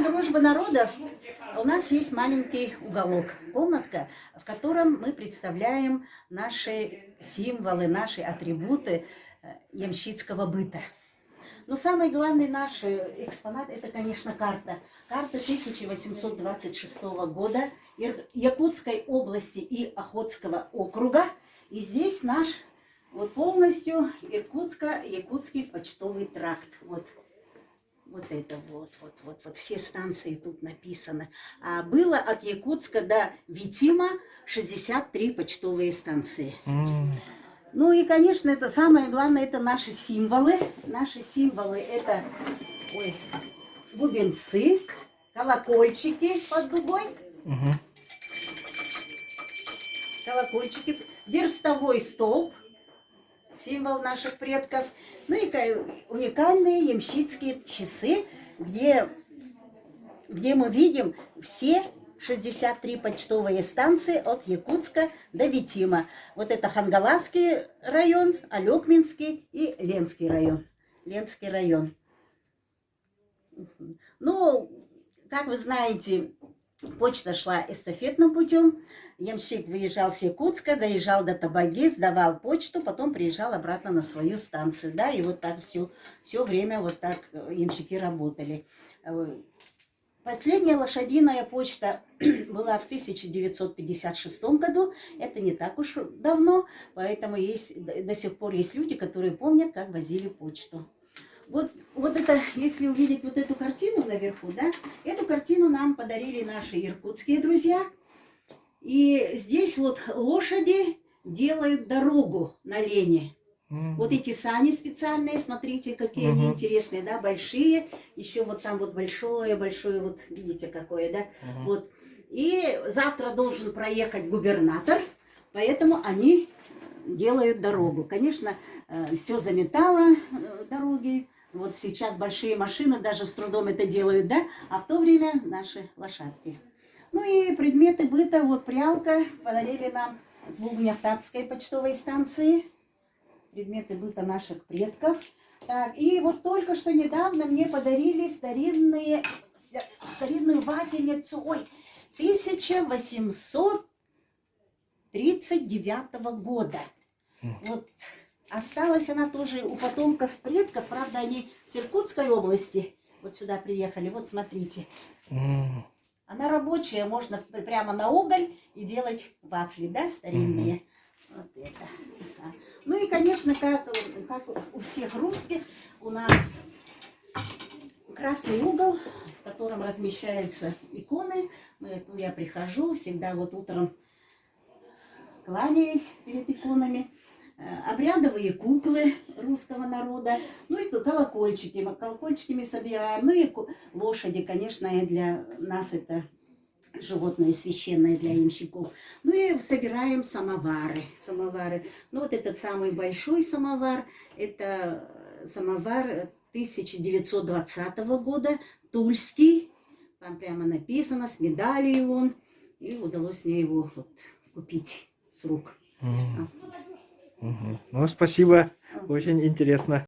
дружбы народов у нас есть маленький уголок, комнатка, в котором мы представляем наши символы, наши атрибуты ямщицкого быта. Но самый главный наш экспонат – это, конечно, карта. Карта 1826 года Якутской области и Охотского округа. И здесь наш вот полностью якутский почтовый тракт. Вот это вот. Все станции тут написаны. А было от Якутска до Витима 63 почтовые станции. Ну и, конечно, это самое главное, это наши символы. Наши символы это бубенцы, колокольчики под дугой, колокольчики, верстовой столб, символ наших предков. Ну и уникальные ямщицкие часы, где мы видим все 63 почтовые станции от Якутска до Витима. Вот это Хангаласский район, Алекминский и Ленский район. Ну, как вы знаете, почта шла эстафетным путем. Ямщик выезжал с Якутска, доезжал до Табаги, сдавал почту, потом приезжал обратно на свою станцию. Да, и вот так все время вот так ямщики работали. Последняя лошадиная почта была в 1956 году. Это не так уж давно, поэтому до сих пор есть люди, которые помнят, как возили почту. Вот это, если увидеть вот эту картину наверху, да, эту картину нам подарили наши иркутские друзья. И здесь вот лошади делают дорогу на Лене. Вот эти сани специальные, смотрите, какие они интересные, да, большие. Еще вот там вот большое, вот видите какое, да. Вот. И завтра должен проехать губернатор, поэтому они делают дорогу. Конечно, все заметало дороги. Вот сейчас большие машины даже с трудом это делают, да, а в то время наши лошадки. Ну и предметы быта, вот прялка подарили нам с Бугнятатской почтовой станции. Предметы быта наших предков. Так, и вот только что недавно мне подарили старинную вафельницу 1839 года. Вот осталась она тоже у потомков предков, правда, они с Иркутской области вот сюда приехали. Вот смотрите. Она рабочая, можно прямо на уголь и делать вафли, да, старинные. Вот это. Ну и, конечно, как у всех русских, у нас красный угол, в котором размещаются иконы. Я прихожу, всегда вот утром кланяюсь перед иконами. Обрядовые куклы русского народа. Ну и колокольчики. Колокольчики мы собираем. Ну и лошади, конечно, для нас это животное священное для ямщиков. Ну и собираем самовары. Ну вот этот самый большой самовар, это самовар 1920 года, тульский. Там прямо написано, с медалью он. И удалось мне его вот купить с рук. Ну, спасибо, очень интересно.